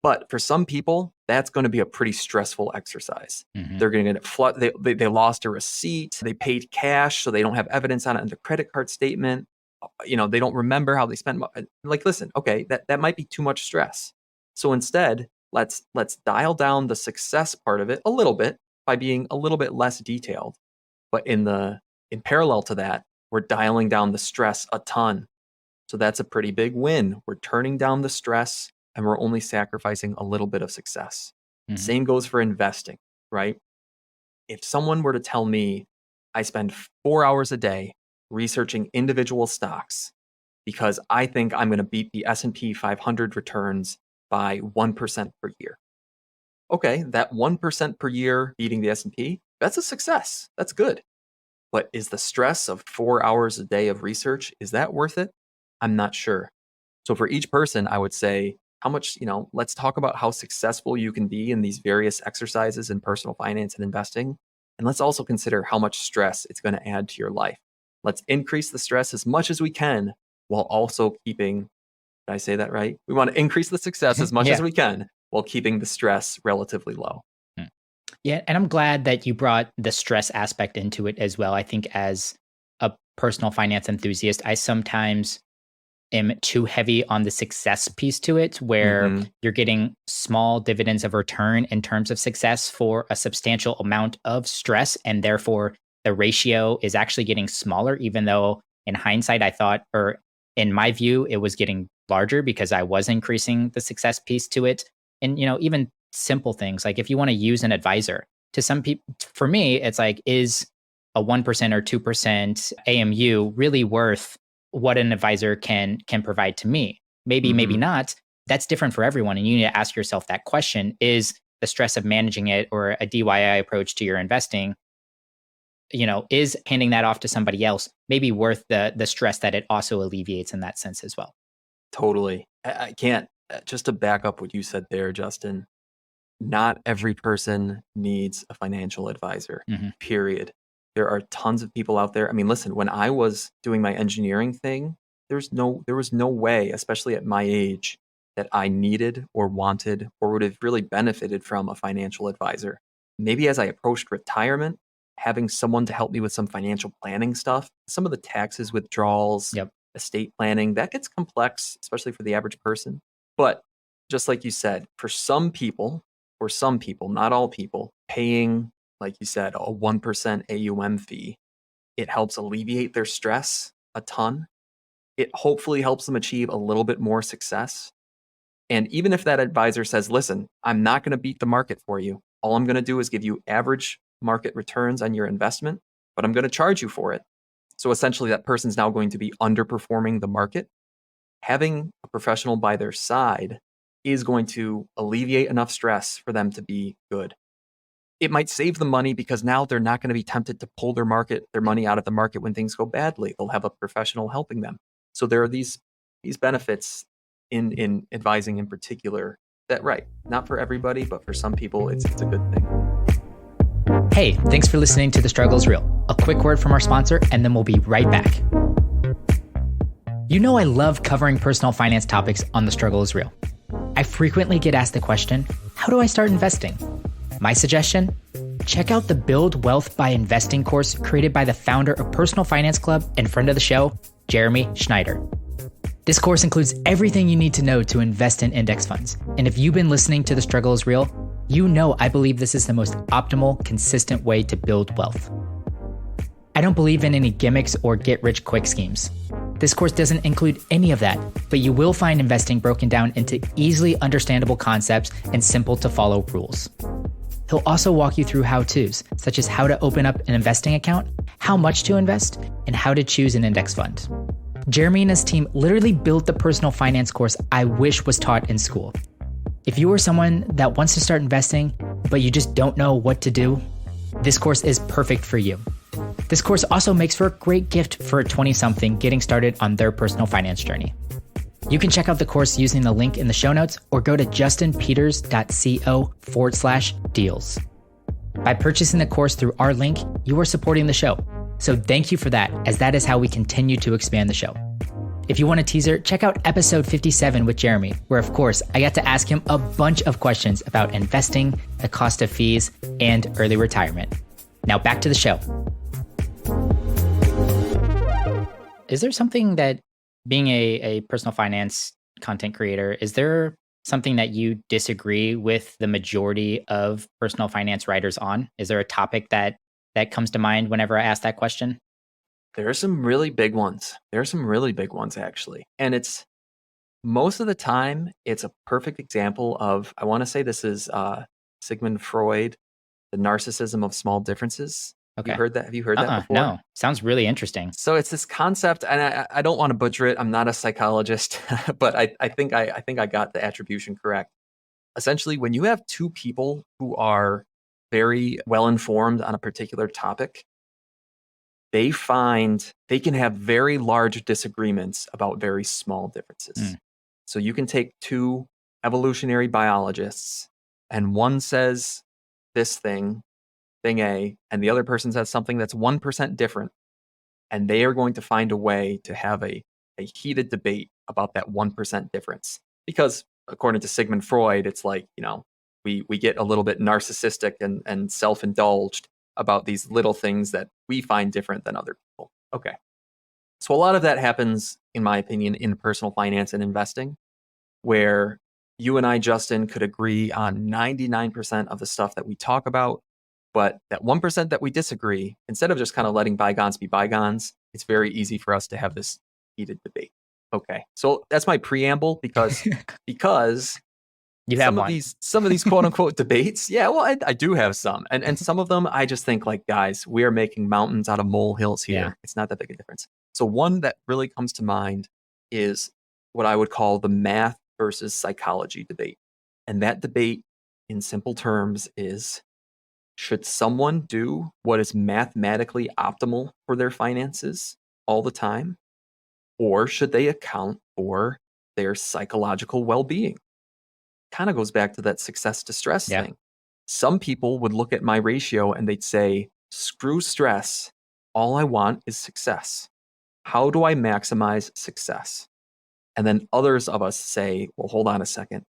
But for some people, that's going to be a pretty stressful exercise. They're going to get they lost a receipt, they paid cash, so they don't have evidence on it in the credit card statement. They don't remember how they spent. Like, listen, okay, that might be too much stress. So instead, let's dial down the success part of it a little bit by being a little bit less detailed. But in parallel to that, we're dialing down the stress a ton. So that's a pretty big win. We're turning down the stress and we're only sacrificing a little bit of success. Same goes for investing, right? If someone were to tell me I spend 4 hours a day researching individual stocks because I think I'm going to beat the S&P 500 returns by 1% per year. Okay, that 1% per year beating the S&P, that's a success. That's good. But is the stress of 4 hours a day of research, is that worth it? I'm not sure. So for each person, I would say, how much, let's talk about how successful you can be in these various exercises in personal finance and investing. And let's also consider how much stress it's going to add to your life. Let's increase the stress as much as we can while also keeping, did I say that right? We want to increase the success as much as we can while keeping the stress relatively low. Yeah, and I'm glad that you brought the stress aspect into it as well. I think as a personal finance enthusiast, I sometimes am too heavy on the success piece to it, where Hmm. you're getting small dividends of return in terms of success for a substantial amount of stress. And therefore, the ratio is actually getting smaller, even though in hindsight, I thought, or in my view, it was getting larger because I was increasing the success piece to it. And, even simple things like if you want to use an advisor to some people, for me, it's like, is a 1% or 2% AMU really worth what an advisor can provide to me? Maybe, maybe Hmm. not. That's different for everyone. And you need to ask yourself that question. Is the stress of managing it or a DIY approach to your investing, is handing that off to somebody else maybe worth the stress that it also alleviates in that sense as well? Totally. I can't, just to back up what you said there, Justin, not every person needs a financial advisor, Hmm. period. There are tons of people out there. I mean, listen, when I was doing my engineering thing, there was no way, especially at my age, that I needed or wanted or would have really benefited from a financial advisor. Maybe as I approached retirement, having someone to help me with some financial planning stuff, some of the taxes withdrawals, Yep. estate planning, that gets complex, especially for the average person. But just like you said, for some people, not all people, paying, like you said, a 1% AUM fee, it helps alleviate their stress a ton. It hopefully helps them achieve a little bit more success. And even if that advisor says, listen, I'm not going to beat the market for you, all I'm going to do is give you average market returns on your investment, but I'm going to charge you for it. So essentially, that person's now going to be underperforming the market. Having a professional by their side is going to alleviate enough stress for them to be good. It might save them money because now they're not going to be tempted to pull their money out of the market when things go badly. They'll have a professional helping them. So there are these benefits in advising in particular that, right, not for everybody, but for some people it's a good thing. Hey, thanks for listening to The Struggle is Real. A quick word from our sponsor, and then we'll be right back. I love covering personal finance topics on The Struggle is Real. I frequently get asked the question, how do I start investing? My suggestion? Check out the Build Wealth by Investing course created by the founder of Personal Finance Club and friend of the show, Jeremy Schneider. This course includes everything you need to know to invest in index funds. And if you've been listening to The Struggle is Real, I believe this is the most optimal, consistent way to build wealth. I don't believe in any gimmicks or get-rich-quick schemes. This course doesn't include any of that, but you will find investing broken down into easily understandable concepts and simple-to-follow rules. He'll also walk you through how-tos, such as how to open up an investing account, how much to invest, and how to choose an index fund. Jeremy and his team literally built the personal finance course I wish was taught in school. If you are someone that wants to start investing, but you just don't know what to do, this course is perfect for you. This course also makes for a great gift for a 20-something getting started on their personal finance journey. You can check out the course using the link in the show notes or go to justinpeters.co/deals. By purchasing the course through our link, you are supporting the show. So thank you for that, as that is how we continue to expand the show. If you want a teaser, check out episode 57 with Jeremy, where of course I got to ask him a bunch of questions about investing, the cost of fees, and early retirement. Now back to the show. Is there something that, being a personal finance content creator, is there something that you disagree with the majority of personal finance writers on? Is there a topic that comes to mind whenever I ask that question? There are some really big ones. There are some really big ones, actually. And it's most of the time, it's a perfect example of, I want to say this is Sigmund Freud, the narcissism of small differences. Okay. Have you heard that before? No. Sounds really interesting. So it's this concept, and I don't want to butcher it. I'm not a psychologist, but I think I got the attribution correct. Essentially, when you have two people who are very well informed on a particular topic, they find they can have very large disagreements about very small differences. So you can take two evolutionary biologists, and one says this thing A, and the other person says something that's 1% different. And they are going to find a way to have a heated debate about that 1% difference. Because according to Sigmund Freud, it's like, we get a little bit narcissistic and self-indulged about these little things that we find different than other people. Okay. So a lot of that happens, in my opinion, in personal finance and investing, where you and I, Justin, could agree on 99% of the stuff that we talk about, but that 1% that we disagree, instead of just kind of letting bygones be bygones, it's very easy for us to have this heated debate. Okay. So that's my preamble because You have some of one. these quote unquote debates, yeah, well, I do have some. And some of them I just think like, guys, we are making mountains out of molehills here. Yeah. It's not that big a difference. So one that really comes to mind is what I would call the math versus psychology debate. And that debate in simple terms is, should someone do what is mathematically optimal for their finances all the time? Or should they account for their psychological well-being? Kind of goes back to that success to stress thing. Some people would look at my ratio and they'd say, screw stress. All I want is success. How do I maximize success? And then others of us say, well, hold on a second.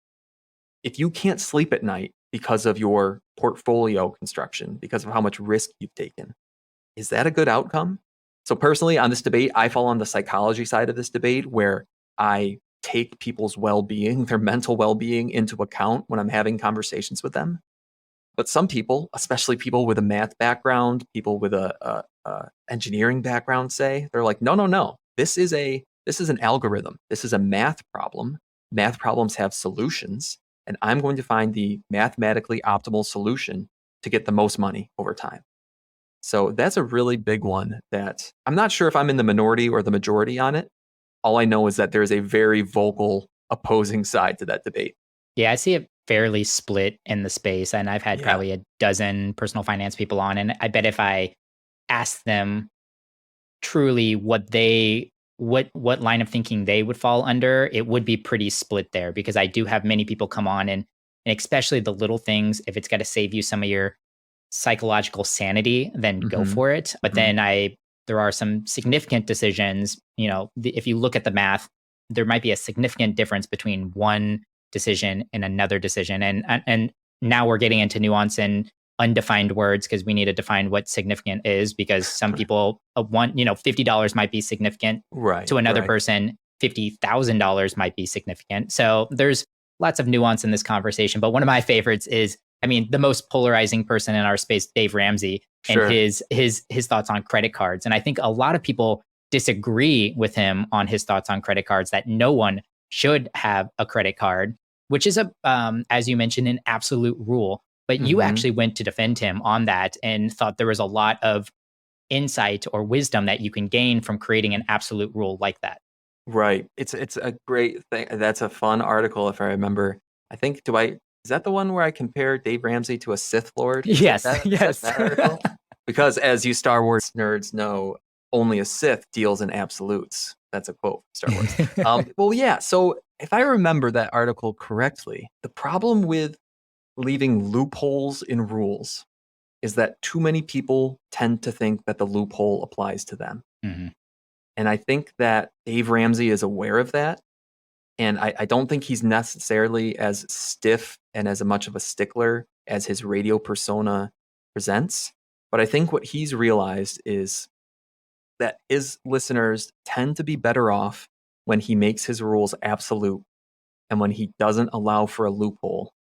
If you can't sleep at night because of your portfolio construction, because of how much risk you've taken, is that a good outcome? So personally, on this debate, I fall on the psychology side of this debate where I take people's well-being, their mental well-being into account when I'm having conversations with them. But some people, especially people with a math background, people with a engineering background, say, they're like, no. This is an algorithm. This is a math problem. Math problems have solutions, and I'm going to find the mathematically optimal solution to get the most money over time. So that's a really big one that I'm not sure if I'm in the minority or the majority on it. All I know is that there's a very vocal opposing side to that debate. Yeah, I see it fairly split in the space. And I've had probably a dozen personal finance people on. And I bet if I asked them truly what line of thinking they would fall under, it would be pretty split there, because I do have many people come on and especially the little things, if it's got to save you some of your psychological sanity, then go for it. But then there are some significant decisions, if you look at the math, there might be a significant difference between one decision and another decision. And now we're getting into nuance and undefined words, because we need to define what significant is, because some people want, $50 might be significant to another person. $50,000 might be significant. So there's lots of nuance in this conversation. But one of my favorites is, the most polarizing person in our space, Dave Ramsey, and his thoughts on credit cards. And I think a lot of people disagree with him on his thoughts on credit cards, that no one should have a credit card, which is as you mentioned, an absolute rule. But you actually went to defend him on that and thought there was a lot of insight or wisdom that you can gain from creating an absolute rule like that. Right. It's a great thing. That's a fun article, if I remember. I think, is that the one where I compare Dave Ramsey to a Sith Lord? Yes. Yes. That article? Because as you Star Wars nerds know, only a Sith deals in absolutes. That's a quote from Star Wars. Well, yeah. So if I remember that article correctly, the problem with leaving loopholes in rules is that too many people tend to think that the loophole applies to them. And I think that Dave Ramsey is aware of that. And I don't think he's necessarily as stiff and as much of a stickler as his radio persona presents. But I think what he's realized is that his listeners tend to be better off when he makes his rules absolute and when he doesn't allow for a loophole,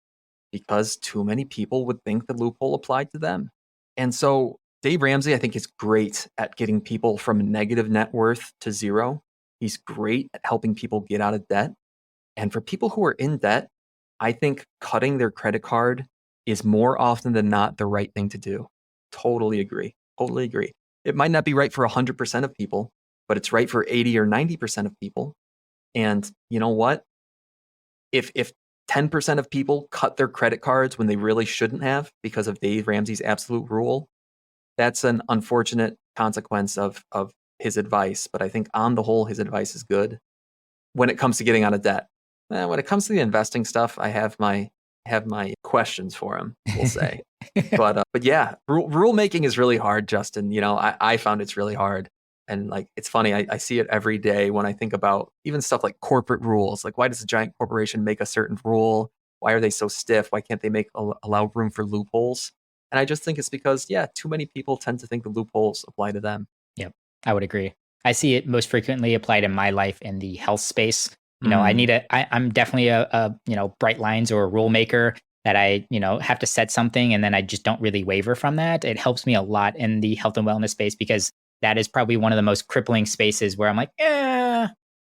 because too many people would think the loophole applied to them. And so Dave Ramsey, I think, is great at getting people from negative net worth to zero. He's great at helping people get out of debt. And for people who are in debt, I think cutting their credit card is more often than not the right thing to do. Totally agree. Totally agree. It might not be right for 100% of people, but it's right for 80 or 90% of people. And you know what? If 10% of people cut their credit cards when they really shouldn't have because of Dave Ramsey's absolute rule, that's an unfortunate consequence of his advice. But I think on the whole, his advice is good when it comes to getting out of debt. When it comes to the investing stuff, I have my questions for him, we'll say. But yeah, rule making is really hard, Justin. I found it's really hard. And it's funny, I see it every day when I think about even stuff like corporate rules. Like, why does a giant corporation make a certain rule? Why are they so stiff? Why can't they allow room for loopholes? And I just think it's because, too many people tend to think the loopholes apply to them. Yep, I would agree. I see it most frequently applied in my life in the health space. Mm, I'm definitely a bright lines or a rule maker that I, have to set something and then I just don't really waver from that. It helps me a lot in the health and wellness space because that is probably one of the most crippling spaces where I'm like,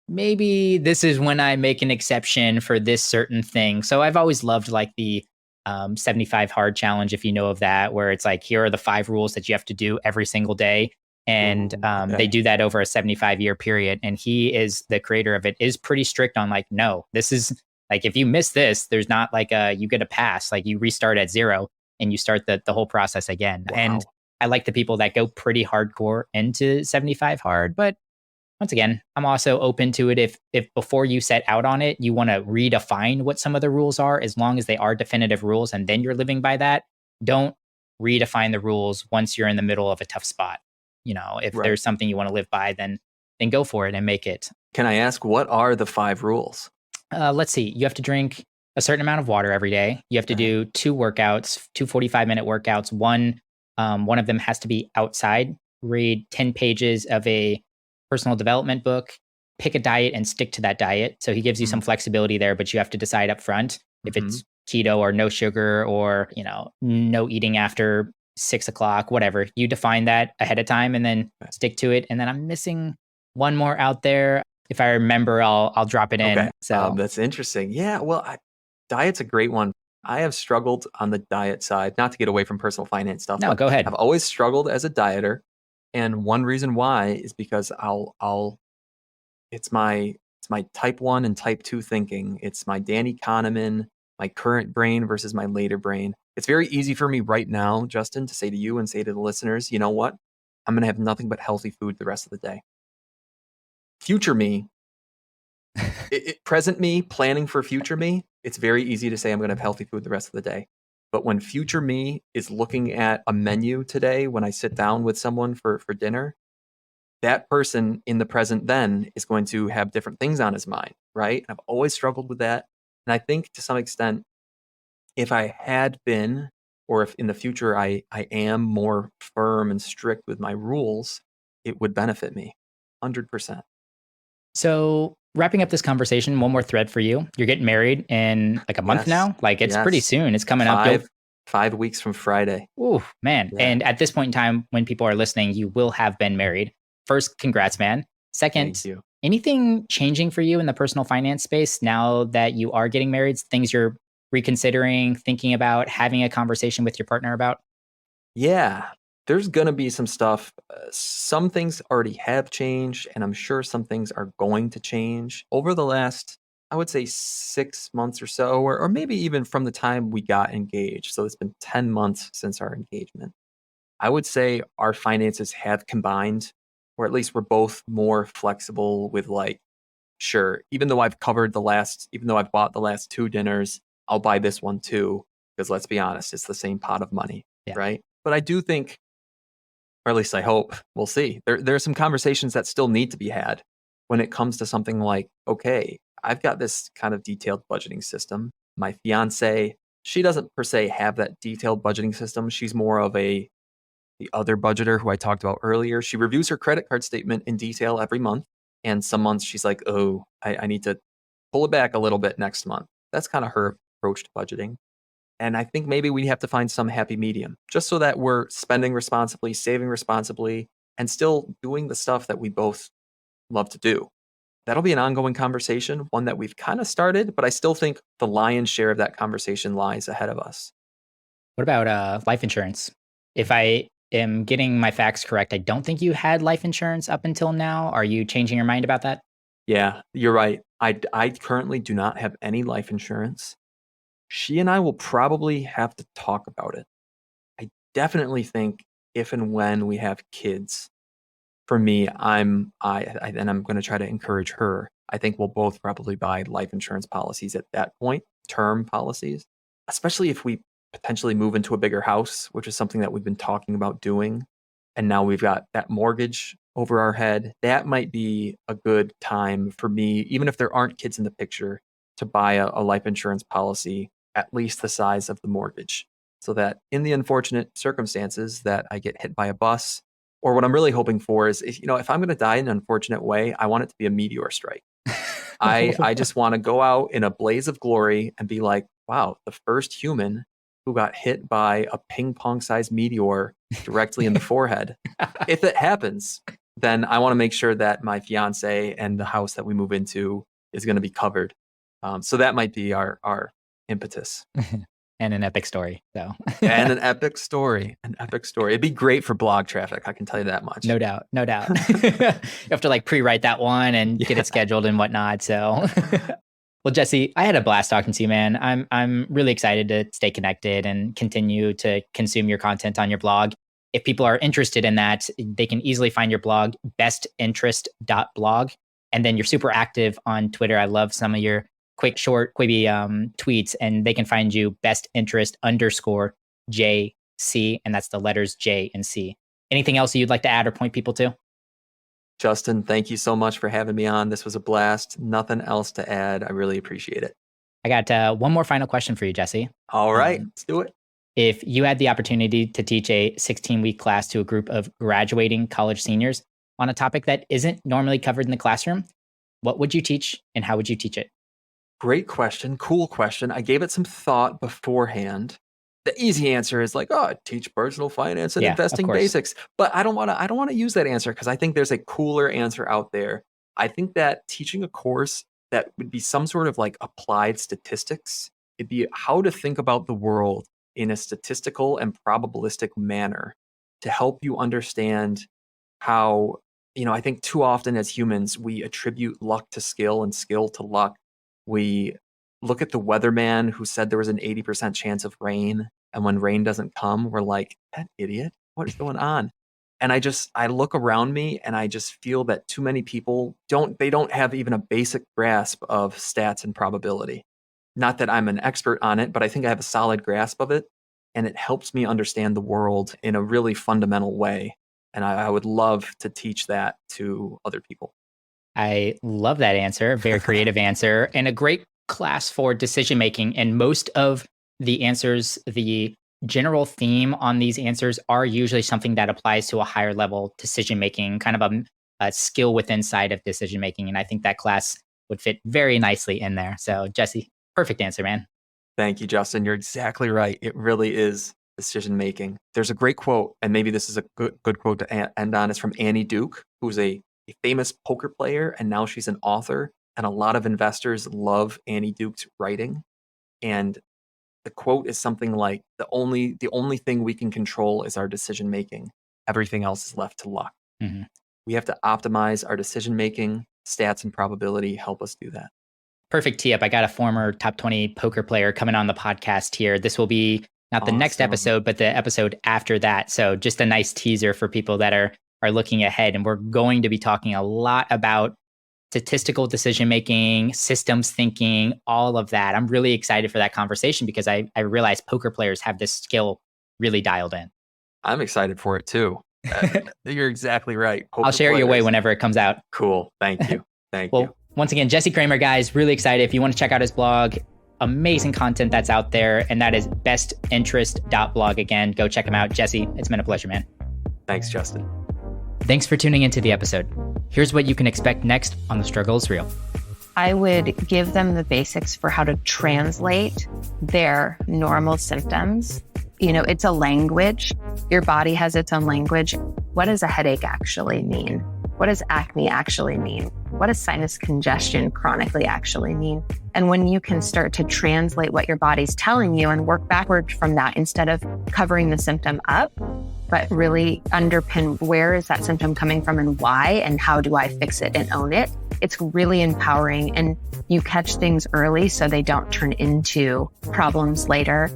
maybe this is when I make an exception for this certain thing. So I've always loved like the 75 hard challenge, if you know of that, where it's like, here are the 5 rules that you have to do every single day. And ooh, they okay. do that over a 75-year period. And he is the creator of it, is pretty strict on like, no, this is like, if you miss this, there's not like you get a pass, like you restart at zero and you start the whole process again. And Wow. I like the people that go pretty hardcore into 75 hard, but once again, I'm also open to it if before you set out on it, you want to redefine what some of the rules are, as long as they are definitive rules and then you're living by that. Don't redefine the rules once you're in the middle of a tough spot. If Right. there's something you want to live by, then go for it and make it. Can I ask, what are the 5 rules? Let's see. You have to drink a certain amount of water every day. You have to Okay. do 2 workouts, 2 45-minute workouts. One of them has to be outside. Read 10 pages of a personal development book. Pick a diet and stick to that diet. So he gives you some flexibility there, but you have to decide up front if Mm-hmm. it's keto or no sugar or no eating after 6 o'clock, whatever. You define that ahead of time and then stick to it. And then I'm missing one more out there. If I remember, I'll drop it Okay. in. So That's interesting. Yeah. Well, diet's a great one. I have struggled on the diet side, not to get away from personal finance stuff, no, but go I've ahead. always struggled as a dieter. And one reason why is because it's my type 1 and type 2 thinking. It's my Danny Kahneman, my current brain versus my later brain. It's very easy for me right now, Justin, to say to you and say to the listeners, you know what? I'm going to have nothing but healthy food the rest of the day. Future me, present me, planning for future me, it's very easy to say I'm going to have healthy food the rest of the day. But when future me is looking at a menu today, when I sit down with someone for dinner, that person in the present then is going to have different things on his mind, right? I've always struggled with that. And I think to some extent, if I had been, or if in the future I am more firm and strict with my rules, it would benefit me 100%. So, wrapping up this conversation, one more thread for you. You're getting married in like a month Yes. now. Like it's pretty Yes. soon. It's coming up. Five 5 weeks from Friday. Ooh, man. Yeah. And at this point in time, when people are listening, you will have been married. First, congrats, man. Thank Second, you. anything changing for you in the personal finance space now that you are getting married? Things you're reconsidering, thinking about, having a conversation with your partner about? Yeah, there's gonna be some stuff. Some things already have changed, and I'm sure some things are going to change over the last, I would say, 6 months or so, or maybe even from the time we got engaged. So it's been 10 months since our engagement. I would say our finances have combined, or at least we're both more flexible with like, sure, even though I've bought the last 2 dinners, I'll buy this one too. Because let's be honest, it's the same pot of money, Yeah. right? But I do think, or at least I hope, we'll see. There are some conversations that still need to be had when it comes to something like, okay, I've got this kind of detailed budgeting system. My fiance, she doesn't per se have that detailed budgeting system. She's more of the other budgeter who I talked about earlier. She reviews her credit card statement in detail every month. And some months she's like, oh, I need to pull it back a little bit next month. That's kind of her approach to budgeting. And I think maybe we have to find some happy medium just so that we're spending responsibly, saving responsibly, and still doing the stuff that we both love to do. That'll be an ongoing conversation, one that we've kind of started, but I still think the lion's share of that conversation lies ahead of us. What about life insurance? If I am getting my facts correct, I don't think you had life insurance up until now. Are you changing your mind about that? Yeah, you're right. I currently do not have any life insurance. She and I will probably have to talk about it. I definitely think if and when we have kids, for me, and I'm going to try to encourage her. I think we'll both probably buy life insurance policies at that point, term policies, especially if we potentially move into a bigger house, which is something that we've been talking about doing. And now we've got that mortgage over our head. That might be a good time for me, even if there aren't kids in the picture, to buy a life insurance policy at least the size of the mortgage, so that in the unfortunate circumstances that I get hit by a bus, or what I'm really hoping for is, if I'm going to die in an unfortunate way, I want it to be a meteor strike. I just want to go out in a blaze of glory and be like, wow, the first human who got hit by a ping pong sized meteor directly in the forehead. If it happens, then I want to make sure that my fiance and the house that we move into is going to be covered. So that might be our impetus. And an epic story. And an epic story. It'd be great for blog traffic. I can tell you that much. No doubt. You have to pre-write that one and get it scheduled and whatnot. So, well, Jesse, I had a blast talking to you, man. I'm really excited to stay connected and continue to consume your content on your blog. If people are interested in that, they can easily find your blog, bestinterest.blog. And then you're super active on Twitter. I love some of your quick, short, quippy tweets, and they can find you bestinterest_JC, and that's the letters J and C. Anything else you'd like to add or point people to? Justin, thank you so much for having me on. This was a blast. Nothing else to add. I really appreciate it. I got one more final question for you, Jesse. All right, let's do it. If you had the opportunity to teach a 16-week class to a group of graduating college seniors on a topic that isn't normally covered in the classroom, what would you teach and how would you teach it? Great question. Cool question. I gave it some thought beforehand. The easy answer is teach personal finance and investing basics. But I don't want to use that answer because I think there's a cooler answer out there. I think that teaching a course that would be some sort of applied statistics, it'd be how to think about the world in a statistical and probabilistic manner to help you understand how, I think too often as humans, we attribute luck to skill and skill to luck. We look at the weatherman who said there was an 80% chance of rain. And when rain doesn't come, we're like, that idiot, what is going on? And I look around me and I just feel that too many people don't have even a basic grasp of stats and probability. Not that I'm an expert on it, but I think I have a solid grasp of it. And it helps me understand the world in a really fundamental way. And I would love to teach that to other people. I love that answer. Very creative answer and a great class for decision making. And most of the answers, the general theme on these answers are usually something that applies to a higher level decision making, kind of a skill within side of decision making. And I think that class would fit very nicely in there. So Jesse, perfect answer, man. Thank you, Justin. You're exactly right. It really is decision making. There's a great quote, and maybe this is a good quote to end on. It's from Annie Duke, who's a famous poker player, and now she's an author. And a lot of investors love Annie Duke's writing. And the quote is something like, the only thing we can control is our decision making. Everything else is left to luck. Mm-hmm. We have to optimize our decision making. Stats and probability help us do that. Perfect tee up. I got a former top 20 poker player coming on the podcast here. This will be not the next episode, but the episode after that. So just a nice teaser for people that are looking ahead. And we're going to be talking a lot about statistical decision-making, systems thinking, all of that. I'm really excited for that conversation because I realize poker players have this skill really dialed in. I'm excited for it too. You're exactly right. I'll share your way whenever it comes out. Cool. Thank you. Thank you. Once again, Jesse Cramer, guys, really excited. If you want to check out his blog, amazing content that's out there. And that is bestinterest.blog. Again, go check him out. Jesse, it's been a pleasure, man. Thanks, Justin. Thanks for tuning into the episode. Here's what you can expect next on The Struggle is Real. I would give them the basics for how to translate their normal symptoms. It's a language. Your body has its own language. What does a headache actually mean? What does acne actually mean? What does sinus congestion chronically actually mean? And when you can start to translate what your body's telling you and work backward from that instead of covering the symptom up, but really underpin where is that symptom coming from and why, and how do I fix it and own it? It's really empowering, and you catch things early so they don't turn into problems later.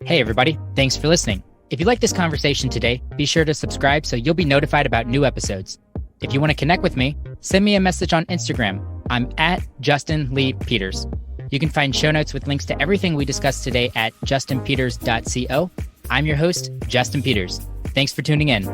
Hey, everybody. Thanks for listening. If you like this conversation today, be sure to subscribe so you'll be notified about new episodes. If you want to connect with me, send me a message on Instagram. I'm at Justin Lee Peters. You can find show notes with links to everything we discussed today at justinpeters.co. I'm your host, Justin Peters. Thanks for tuning in.